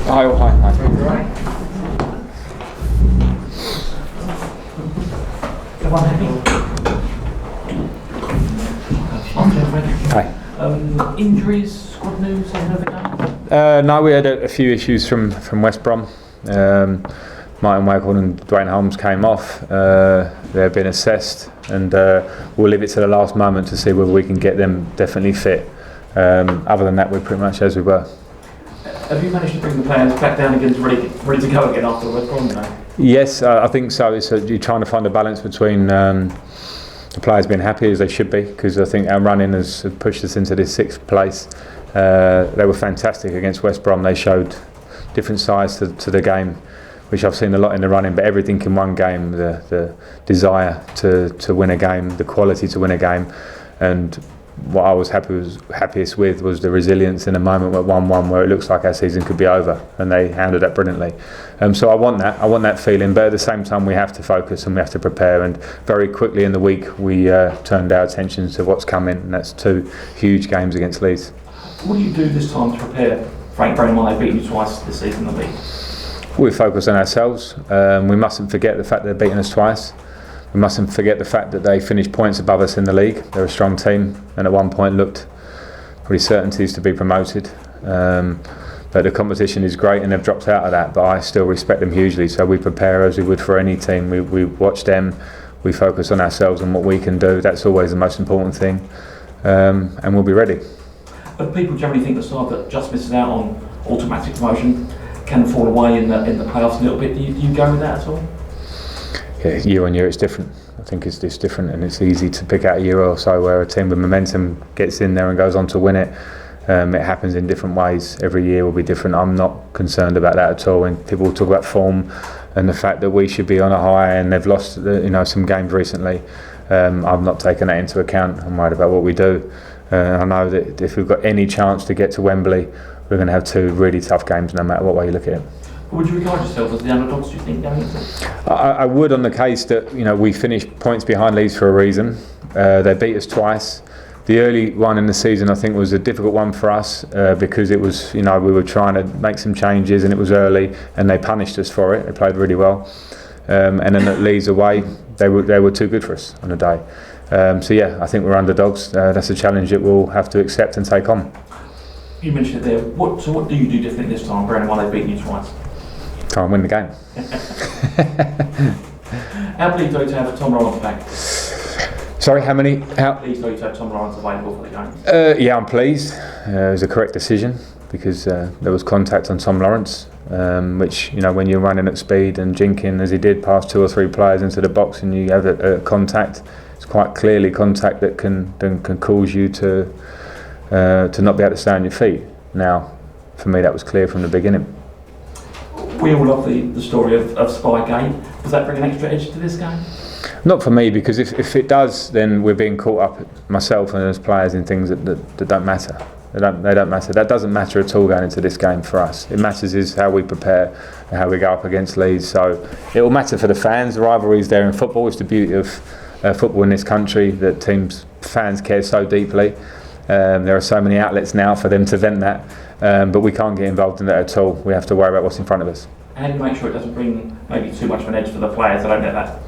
Hi. Hi. Injuries, squad news, ahead of the game? No, we had a few issues from West Brom. Martin Waghorn and Dwayne Holmes came off. They've been assessed, and we'll leave it to the last moment to see whether we can get them definitely fit. Other than that, we're pretty much as we were. Have you managed to bring the players back down again, ready to go again after West Brom now? Yes, I think so. You're trying to find a balance between the players being happy as they should be, because I think our running has pushed us into this 6th place. They were fantastic against West Brom. They showed different sides to the game, which I've seen a lot in the running, but everything in one game, the desire to win a game, the quality to win a game, and what I was happiest with was the resilience in a moment where 1-1 where it looks like our season could be over, and they handled that brilliantly. So I want that feeling, but at the same time we have to focus and we have to prepare, and very quickly in the week we turned our attention to what's coming, and that's 2 huge games against Leeds. What do you do this time to prepare? Frank, bearing in mind they've beaten you twice this season in the league. We focus on ourselves. We mustn't forget the fact that they've beaten us twice. We mustn't forget the fact that they finished points above us in the league. They're a strong team, and at one point looked pretty certainties to be promoted. But the competition is great, and they've dropped out of that. But I still respect them hugely. So we prepare as we would for any team. We watch them. We focus on ourselves and what we can do. That's always the most important thing, and we'll be ready. But people generally think the side that just misses out on automatic promotion can fall away in the playoffs a little bit. Do you go with that at all? Yeah, year on year it's different. I think it's different, and it's easy to pick out a year or so where a team with momentum gets in there and goes on to win it. It happens in different ways. Every year will be different. I'm not concerned about that at all. When people talk about form and the fact that we should be on a high and they've lost some games recently, I've not taken that into account. I'm worried about what we do. I know that if we've got any chance to get to Wembley, we're going to have 2 really tough games no matter what way you look at it. Would you regard yourself as the underdogs, do you think, going into it? I would, on the case that we finished points behind Leeds for a reason. They beat us twice. The early one in the season I think was a difficult one for us because it was, we were trying to make some changes and it was early, and they punished us for it. They played really well. And then at Leeds away, they were too good for us on the day. So yeah, I think we're underdogs. That's a challenge that we'll have to accept and take on. You mentioned it there. What do you do different this time, bearing in mind they've beaten you twice? Try and win the game. How pleased are you to have Tom Lawrence back? Sorry, how many? How pleased are you to have Tom Lawrence available for the game? Yeah, I'm pleased. It was a correct decision because there was contact on Tom Lawrence, which, when you're running at speed and jinking as he did past 2 or 3 players into the box and you have a contact, it's quite clearly contact that can cause you to not be able to stay on your feet. Now, for me, that was clear from the beginning. We all love the story of Spygate. Does that bring an extra edge to this game? Not for me, because if it does, then we're being caught up, myself and as players, in things that don't matter. They don't matter. That doesn't matter at all going into this game for us. It matters is how we prepare and how we go up against Leeds. So it will matter for the fans. The rivalry is there in football. It's the beauty of football in this country, that fans care so deeply. There are so many outlets now for them to vent that, but we can't get involved in that at all. We have to worry about what's in front of us. How do you make sure it doesn't bring maybe too much of an edge for the players? I don't let that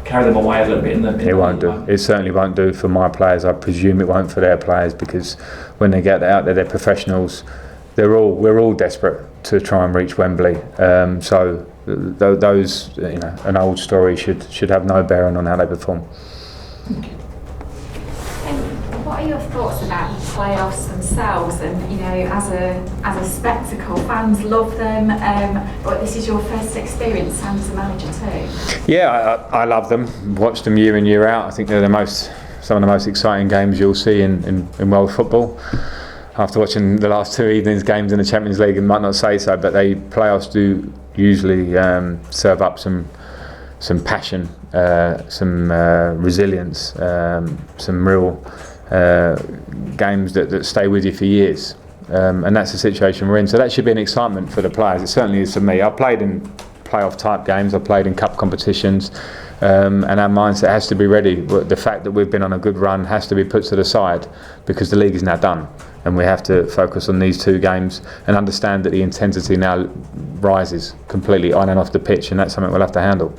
carry them away a little bit It won't do. It certainly won't do for my players. I presume it won't for their players, because when they get out there, they're professionals. We're all desperate to try and reach Wembley. So those, an old story should have no bearing on how they perform. What are your thoughts about the playoffs themselves? And as a spectacle, fans love them. But this is your first experience and as a manager too. Yeah, I love them. Watch them year in, year out. I think they're some of the most exciting games you'll see in world football. After watching the last 2 evenings games in the Champions League, I might not say so, but playoffs do usually serve up some passion, some resilience, some real games that stay with you for years, and that's the situation we're in. So that should be an excitement for the players. It certainly is for me. I've played in playoff type games, I've played in cup competitions, and our mindset has to be ready. The fact that we've been on a good run has to be put to the side because the league is now done, and we have to focus on these 2 games and understand that the intensity now rises completely on and off the pitch, and that's something we'll have to handle.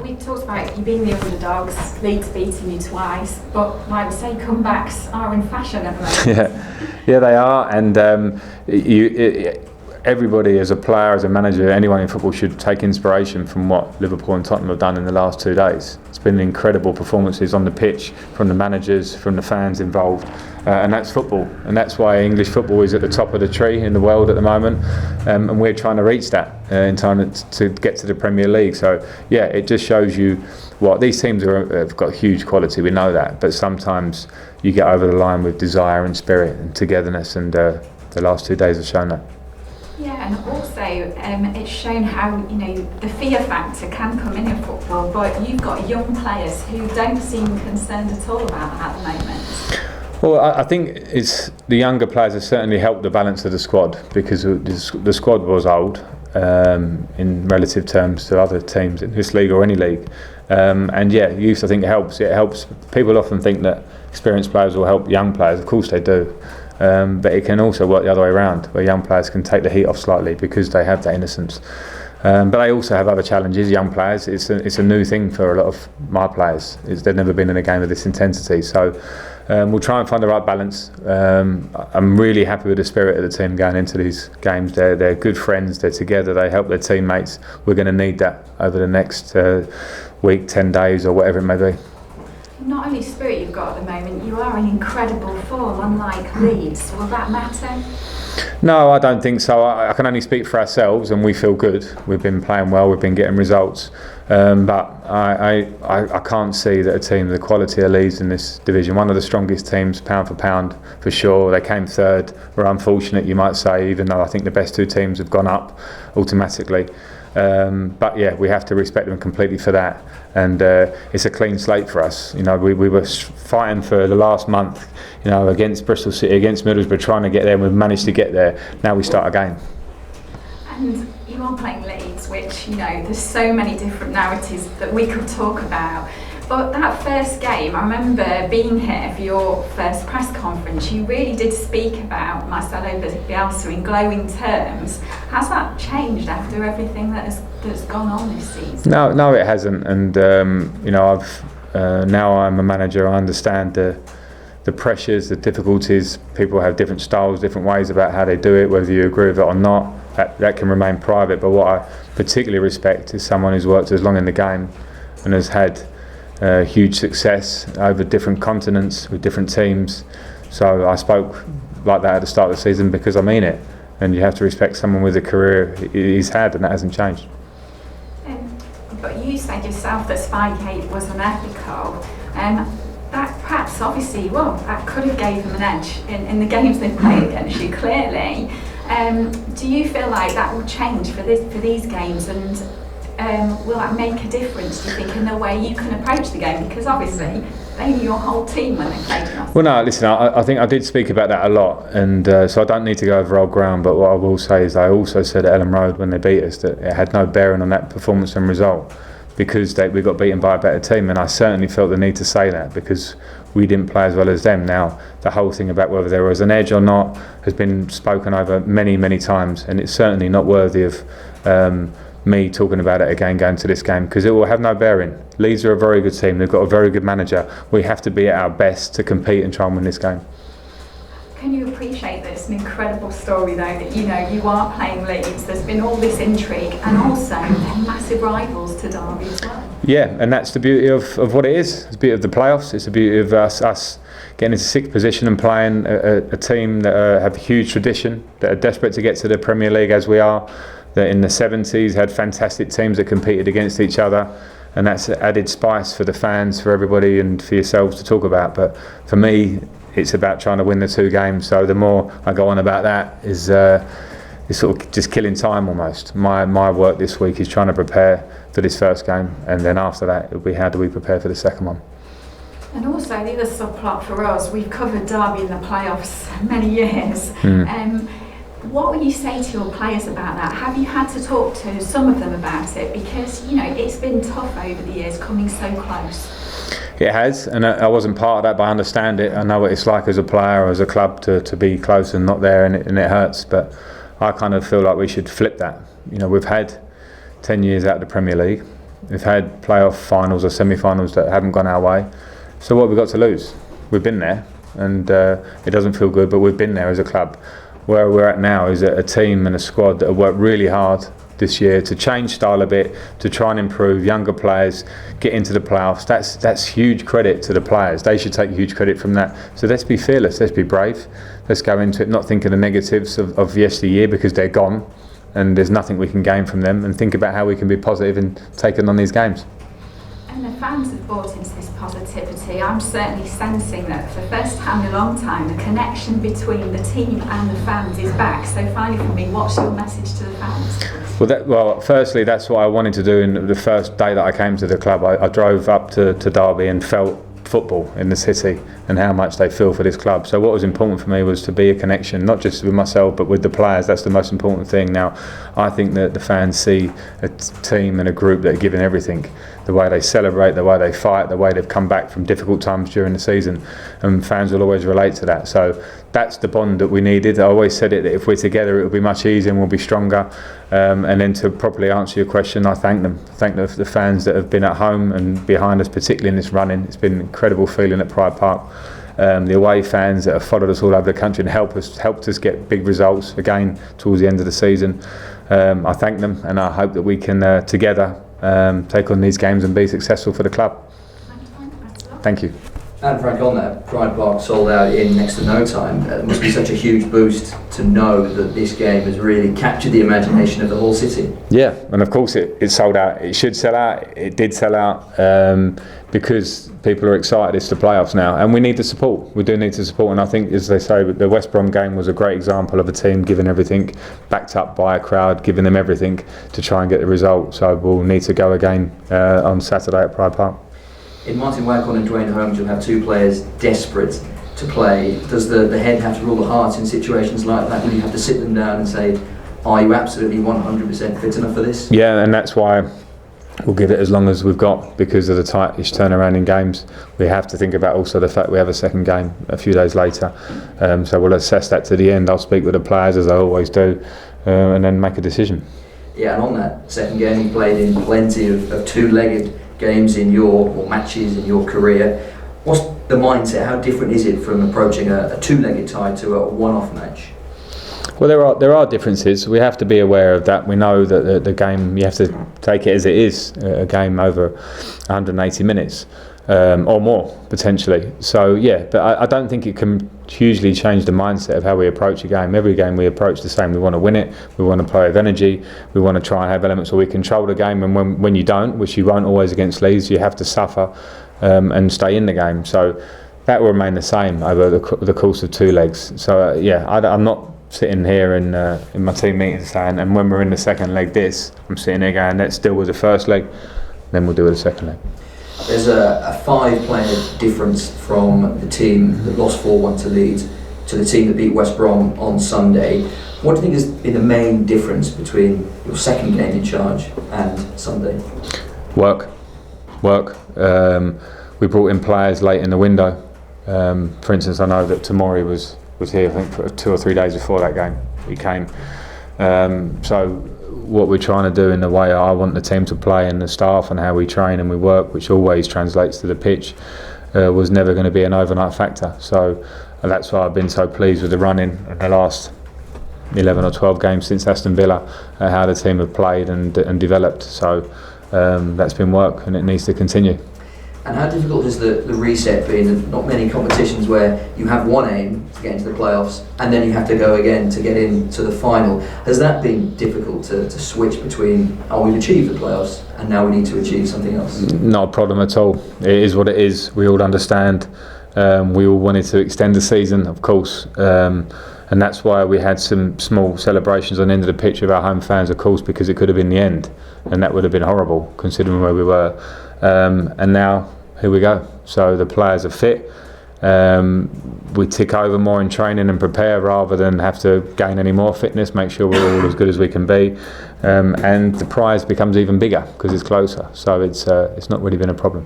We talked about you being the underdogs, Leeds beating you twice, but like we say, comebacks are in fashion at the moment. Yeah, they are, and everybody as a player, as a manager, anyone in football should take inspiration from what Liverpool and Tottenham have done in the last 2 days. It's been incredible performances on the pitch from the managers, from the fans involved, and that's football, and that's why English football is at the top of the tree in the world at the moment, and we're trying to reach that in time to get to the Premier League. So yeah, it just shows you what these teams have got huge quality, we know that, but sometimes you get over the line with desire and spirit and togetherness, and the last 2 days have shown that. Yeah, and also it's shown how, you know, the fear factor can come in football, but you've got young players who don't seem concerned at all about that at the moment. Well, I think it's the younger players have certainly helped the balance of the squad, because the squad was old in relative terms to other teams in this league or any league. And yeah, youth, I think, helps. It helps. People often think that experienced players will help young players. Of course they do. But it can also work the other way around, where young players can take the heat off slightly because they have that innocence. But they also have other challenges, young players. It's a new thing for a lot of my players. They've never been in a game of this intensity. So we'll try and find the right balance. I'm really happy with the spirit of the team going into these games. They're good friends, they're together, they help their teammates. We're going to need that over the next week, 10 days or whatever it may be. Not only spirit you've got at the moment, you are in incredible form, unlike Leeds. Will that matter? No, I don't think so. I can only speak for ourselves, and we feel good. We've been playing well, we've been getting results, but I can't see that a team the quality of Leeds in this division, one of the strongest teams pound for pound for sure. They came third. We're unfortunate, you might say, even though I think the best 2 teams have gone up automatically. But yeah, we have to respect them completely for that, and it's a clean slate for us. You know, we were fighting for the last month, you know, against Bristol City, against Middlesbrough, trying to get there, and we've managed to get there. Now we start again. And you are playing Leeds, which, you know, there's so many different narratives that we could talk about. But that first game, I remember being here for your first press conference, you really did speak about Marcelo Bielsa in glowing terms. Has that changed after everything that's gone on this season? No, it hasn't. And you know, now I'm a manager. I understand the pressures, the difficulties. People have different styles, different ways about how they do it. Whether you agree with it or not, that can remain private. But what I particularly respect is someone who's worked as long in the game and has had huge success over different continents with different teams. So I spoke like that at the start of the season because I mean it, and you have to respect someone with a career he's had, and that hasn't changed. But you said yourself that Spygate was unethical, that perhaps obviously, well, that could have gave them an edge in the games they've played against you, clearly. Do you feel like that will change for these games, and will that make a difference, do you think, in the way you can approach the game? Because obviously they knew your whole team when they played us. Well, no, listen, I think I did speak about that a lot, and so I don't need to go over old ground, but what I will say is I also said at Ellen Road when they beat us that it had no bearing on that performance and result, because we got beaten by a better team, and I certainly felt the need to say that because we didn't play as well as them. Now, the whole thing about whether there was an edge or not has been spoken over many, many times, and it's certainly not worthy of me talking about it again going to this game, because it will have no bearing. Leeds are a very good team, they've got a very good manager. We have to be at our best to compete and try and win this game. Can you appreciate that it's an incredible story though, that you know you are playing Leeds, there's been all this intrigue, and also they're massive rivals to Derby as well? Yeah, and that's the beauty of what it is. It's the beauty of the playoffs, it's the beauty of us getting into sixth position and playing a team that have a huge tradition, that are desperate to get to the Premier League as we are, that in the 70s had fantastic teams that competed against each other, and that's added spice for the fans, for everybody, and for yourselves to talk about. But for me, it's about trying to win the 2 games. So the more I go on about that, is sort of just killing time almost. My work this week is trying to prepare for this first game, and then after that it'll be how do we prepare for the second one. And also the other subplot for us, we've covered Derby in the playoffs many years. What will you say to your players about that? Have you had to talk to some of them about it? Because, it's been tough over the years coming so close. It has, and I wasn't part of that, but I understand it. I know what it's like as a player or as a club to be close and not there, and it hurts. But I kind of feel like we should flip that. We've had 10 years out of the Premier League. We've had playoff finals or semi-finals that haven't gone our way. So what have we got to lose? We've been there, and it doesn't feel good, but we've been there as a club. Where we're at now is a team and a squad that have worked really hard this year to change style a bit, to try and improve younger players, get into the playoffs. That's huge credit to the players. They should take huge credit from that. So let's be fearless, let's be brave. Let's go into it not thinking the negatives of yesteryear, because they're gone and there's nothing we can gain from them, and think about how we can be positive in taking on these games. And the fans have bought into this positivity. I'm certainly sensing that for the first time in a long time, the connection between the team and the fans is back. So finally for me, what's your message to the fans? Well, firstly, that's what I wanted to do in the first day that I came to the club. I drove up to Derby and felt football in the city and how much they feel for this club. So what was important for me was to be a connection, not just with myself but with the players. That's the most important thing. Now, I think that the fans see a team and a group that are giving everything. The way they celebrate, the way they fight, the way they've come back from difficult times during the season, and fans will always relate to that. So that's the bond that we needed. I always said it, that if we're together it will be much easier and we'll be stronger. And then to properly answer your question, I thank them. Thank the fans that have been at home and behind us, particularly in this running. It's been an incredible feeling at Pride Park. The away fans that have followed us all over the country and helped us get big results again towards the end of the season. I thank them, and I hope that we can together take on these games and be successful for the club. Thank you. And Frank, on that, Pride Park sold out in next to no time. It must be such a huge boost to know that this game has really captured the imagination of the whole city. Yeah, and of course it sold out. It should sell out. It did sell out because people are excited. It's the playoffs now, and we need the support. We do need the support, and I think, as they say, the West Brom game was a great example of a team giving everything, backed up by a crowd, giving them everything to try and get the result. So we'll need to go again on Saturday at Pride Park. In Martin Waghorn and Dwayne Holmes, you'll have two players desperate to play. Does the head have to rule the heart in situations like that? Will you have to sit them down and say, are you absolutely 100% fit enough for this? Yeah, and that's why we'll give it as long as we've got, because of the tightish turnaround in games. We have to think about also the fact we have a second game a few days later. So we'll assess that to the end. I'll speak with the players, as I always do, and then make a decision. Yeah, and on that second game, you played in plenty of two-legged games or matches in your career. What's the mindset? How different is it from approaching a two-legged tie to a one-off match? Well, there are differences. We have to be aware of that. We know that the game, you have to take it as it is, a game over 180 minutes or more potentially. So yeah, but I don't think it can hugely change the mindset of how we approach a game. Every game we approach the same. We want to win it. We want to play with energy. We want to try and have elements where we control the game. And when you don't, which you won't always against Leeds, you have to suffer and stay in the game. So that will remain the same over the course of two legs. So I'm not sitting here in my team meetings saying, and when we're in the second leg I'm sitting here going, let's deal with the first leg, then we'll deal with the second leg. There's a 5-player difference from the team that lost 4-1 to Leeds to the team that beat West Brom on Sunday. What do you think has been the main difference between your second game in charge and Sunday? Work. We brought in players late in the window. For instance, I know that Tamori was here, I think, for 2 or 3 days before that game. He came. So what we're trying to do in the way I want the team to play and the staff and how we train and we work, which always translates to the pitch, was never going to be an overnight factor. So that's why I've been so pleased with the running in the last 11 or 12 games since Aston Villa, how the team have played and developed. So that's been work, and it needs to continue. And how difficult has the reset been? Not many competitions where you have one aim to get into the playoffs and then you have to go again to get into the final. Has that been difficult to switch between, we've achieved the playoffs and now we need to achieve something else? Not a problem at all. It is what it is. We all understand. We all wanted to extend the season, of course. And that's why we had some small celebrations on the end of the pitch with our home fans, of course, because it could have been the end. And that would have been horrible, considering where we were. And now, here we go. So the players are fit. we tick over more in training and prepare rather than have to gain any more fitness, make sure we're all as good as we can be, and the prize becomes even bigger because it's closer, so it's not really been a problem.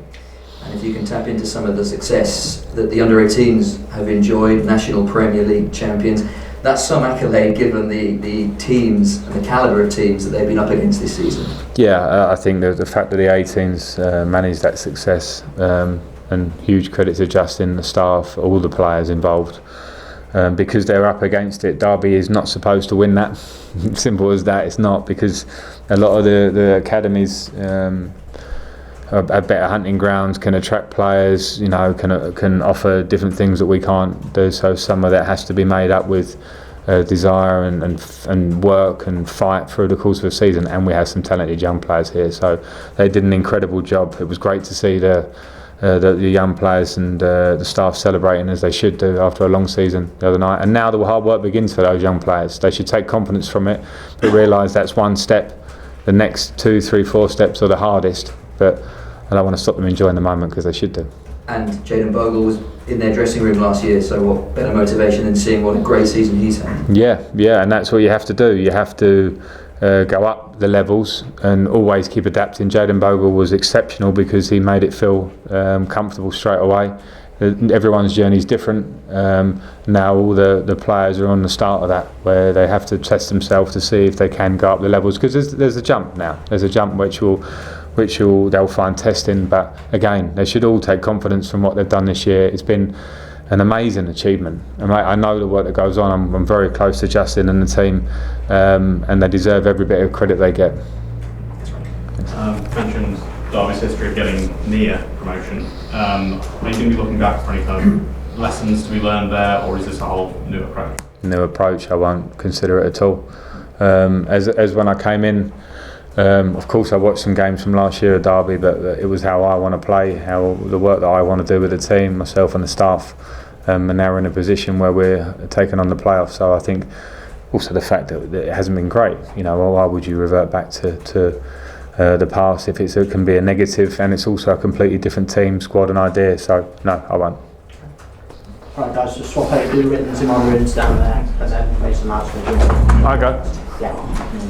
And if you can tap into some of the success that the under-18s have enjoyed, National Premier League champions, that's some accolade given the teams and the calibre of teams that they've been up against this season. Yeah, I think the fact that the 18s managed that success, and huge credit to Justin, the staff, all the players involved, because they're up against it. Derby is not supposed to win that. Simple as that. It's not, because a lot of the academies are better hunting grounds, can attract players, you know, can offer different things that we can't do. So some of that has to be made up with desire and work and fight through the course of the season. And we have some talented young players here, so they did an incredible job. It was great to see the young players and the staff celebrating as they should do after a long season the other night. And now the hard work begins for those young players. They should take confidence from it, but realise that's one step. The next 2, 3, 4 steps are the hardest, but I don't want to stop them enjoying the moment, because they should do. And Jayden Bogle was in their dressing room last year, so what better motivation than seeing what a great season he's had? Yeah, and that's what you have to do. You have to go up the levels and always keep adapting. Jayden Bogle was exceptional because he made it feel comfortable straight away. Everyone's journey is different. Now all the players are on the start of that, where they have to test themselves to see if they can go up the levels, because there's a jump now. There's a jump which they'll find testing, but again, they should all take confidence from what they've done this year. It's been an amazing achievement. I know the work that goes on. I'm very close to Justin and the team, and they deserve every bit of credit they get. Mentioned Derby's history of getting near promotion. Are you going to be looking back for any kind of lessons to be learned there, or is this a whole new approach? New approach. I won't consider it at all. As when I came in, of course I watched some games from last year at Derby, but it was how I want to play, how the work that I want to do with the team, myself and the staff, and now we're in a position where we're taking on the playoffs. So I think also the fact that it hasn't been great. You know, why would you revert back to the past if it can be a negative, and it's also a completely different team, squad and idea. So no, I won't. Right guys, just swap out the written in my rooms down there and then make some marks for the I go. Yeah. Thank you.